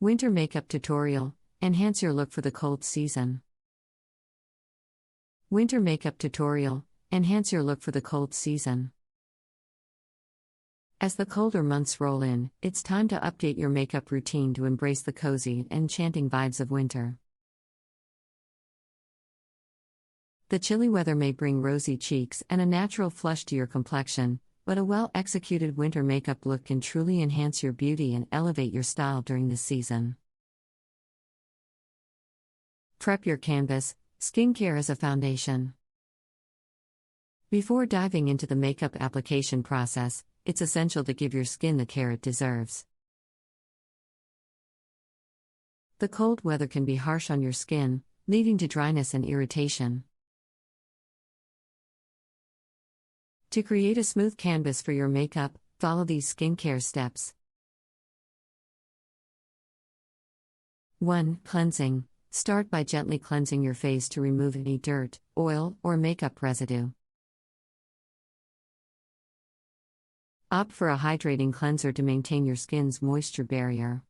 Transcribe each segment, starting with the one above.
Winter makeup tutorial. Enhance your look for the cold season. Winter makeup tutorial. Enhance your look for the cold season. As the colder months roll in, it's time to update your makeup routine to embrace the cozy and enchanting vibes of winter. The chilly weather may bring rosy cheeks and a natural flush to your complexion, but a well-executed winter makeup look can truly enhance your beauty and elevate your style during this season. Prep your canvas. Skincare as a foundation. Before diving into the makeup application process, it's essential to give your skin the care it deserves. The cold weather can be harsh on your skin, leading to dryness and irritation. To create a smooth canvas for your makeup, follow these skincare steps. 1. Cleansing. Start by gently cleansing your face to remove any dirt, oil, or makeup residue. Opt for a hydrating cleanser to maintain your skin's moisture barrier.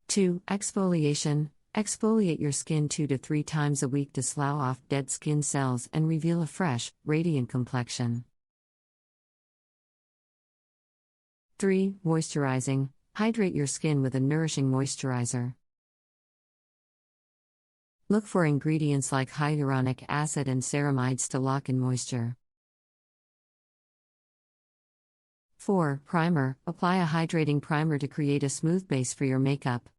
2. Exfoliation. Exfoliate your skin 2 to 3 times a week to slough off dead skin cells and reveal a fresh, radiant complexion. 3. Moisturizing. Hydrate your skin with a nourishing moisturizer. Look for ingredients like hyaluronic acid and ceramides to lock in moisture. 4. Primer. Apply a hydrating primer to create a smooth base for your makeup.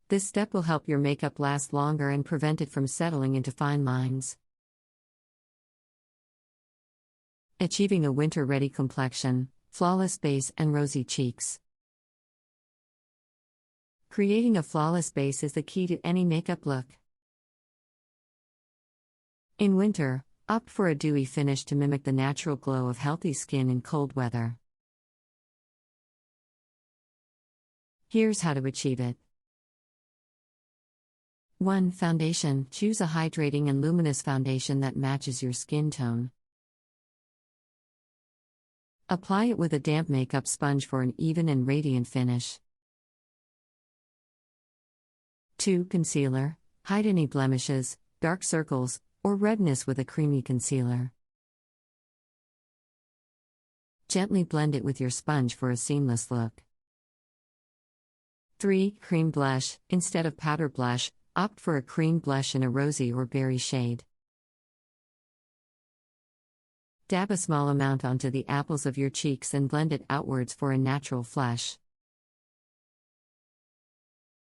This step will help your makeup last longer and prevent it from settling into fine lines. Achieving a winter-ready complexion, flawless base and rosy cheeks. Creating a flawless base is the key to any makeup look. In winter, opt for a dewy finish to mimic the natural glow of healthy skin in cold weather. Here's how to achieve it. 1. Foundation. Choose a hydrating and luminous foundation that matches your skin tone. Apply it with a damp makeup sponge for an even and radiant finish. 2. Concealer. Hide any blemishes, dark circles, or redness with a creamy concealer. Gently blend it with your sponge for a seamless look. 3. Cream blush. Instead of powder blush, opt for a cream blush in a rosy or berry shade. Dab a small amount onto the apples of your cheeks and blend it outwards for a natural flush.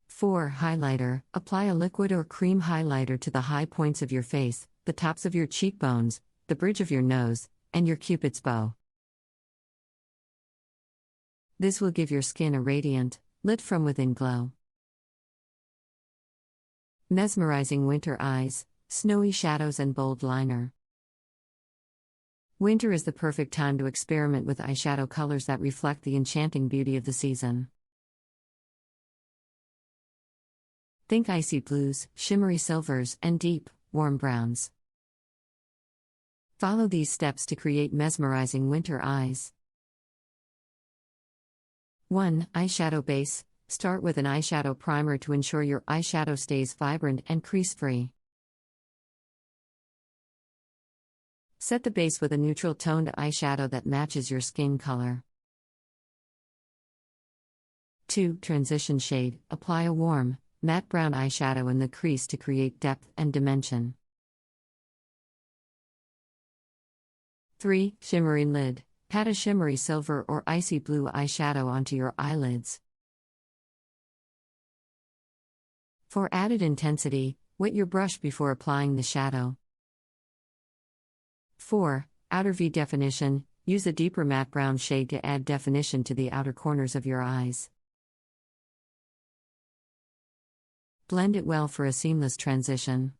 4. Highlighter. Apply a liquid or cream highlighter to the high points of your face, the tops of your cheekbones, the bridge of your nose, and your cupid's bow. This will give your skin a radiant, lit from within glow. Mesmerizing winter eyes, snowy shadows and bold liner. Winter is the perfect time to experiment with eyeshadow colors that reflect the enchanting beauty of the season. Think icy blues, shimmery silvers, and deep, warm browns. Follow these steps to create mesmerizing winter eyes. 1. Eyeshadow base. Start with an eyeshadow primer to ensure your eyeshadow stays vibrant and crease-free. Set the base with a neutral toned eyeshadow that matches your skin color. 2. Transition shade. Apply a warm, matte brown eyeshadow in the crease to create depth and dimension. 3. Shimmery lid. Pat a shimmery silver or icy blue eyeshadow onto your eyelids. For added intensity, wet your brush before applying the shadow. 4. Outer V definition. Use a deeper matte brown shade to add definition to the outer corners of your eyes. Blend it well for a seamless transition.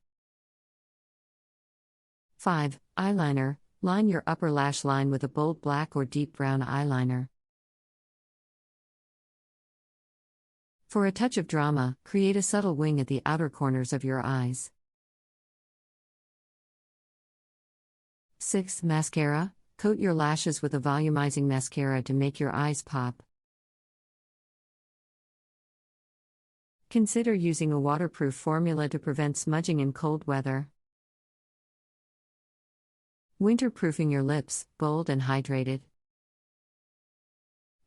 5. Eyeliner. Line your upper lash line with a bold black or deep brown eyeliner. For a touch of drama, create a subtle wing at the outer corners of your eyes. 6. Mascara. Coat your lashes with a volumizing mascara to make your eyes pop. Consider using a waterproof formula to prevent smudging in cold weather. Winterproofing your lips, bold and hydrated.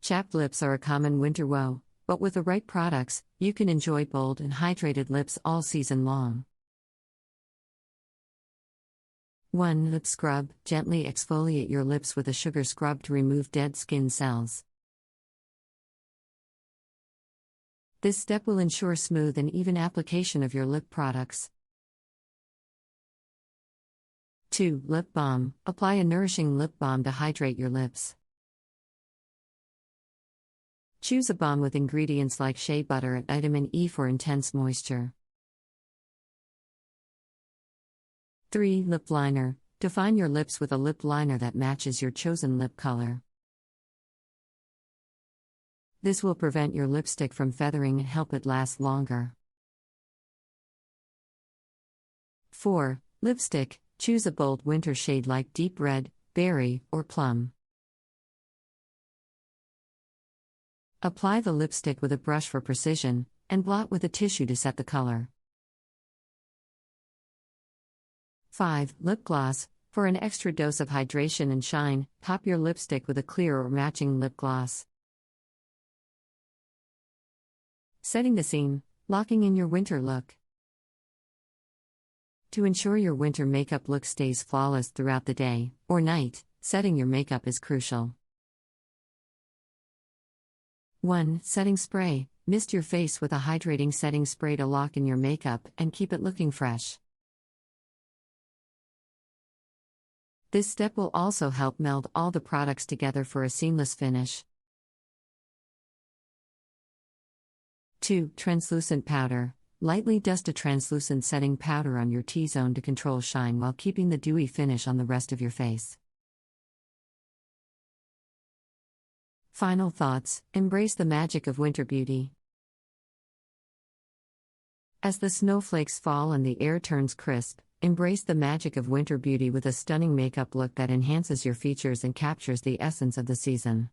Chapped lips are a common winter woe, but with the right products, you can enjoy bold and hydrated lips all season long. 1. Lip scrub. Gently exfoliate your lips with a sugar scrub to remove dead skin cells. This step will ensure smooth and even application of your lip products. 2. Lip balm. Apply a nourishing lip balm to hydrate your lips. Choose a balm with ingredients like shea butter and vitamin E for intense moisture. 3. Lip liner. Define your lips with a lip liner that matches your chosen lip color. This will prevent your lipstick from feathering and help it last longer. 4. Lipstick. Choose a bold winter shade like deep red, berry, or plum. Apply the lipstick with a brush for precision, and blot with a tissue to set the color. 5. Lip gloss. For an extra dose of hydration and shine, top your lipstick with a clear or matching lip gloss. Setting the scene, locking in your winter look. To ensure your winter makeup look stays flawless throughout the day or night, setting your makeup is crucial. 1. Setting spray. Mist your face with a hydrating setting spray to lock in your makeup and keep it looking fresh. This step will also help meld all the products together for a seamless finish. 2. Translucent powder. Lightly dust a translucent setting powder on your T-zone to control shine while keeping the dewy finish on the rest of your face. Final thoughts. Embrace the magic of winter beauty. As the snowflakes fall and the air turns crisp, embrace the magic of winter beauty with a stunning makeup look that enhances your features and captures the essence of the season.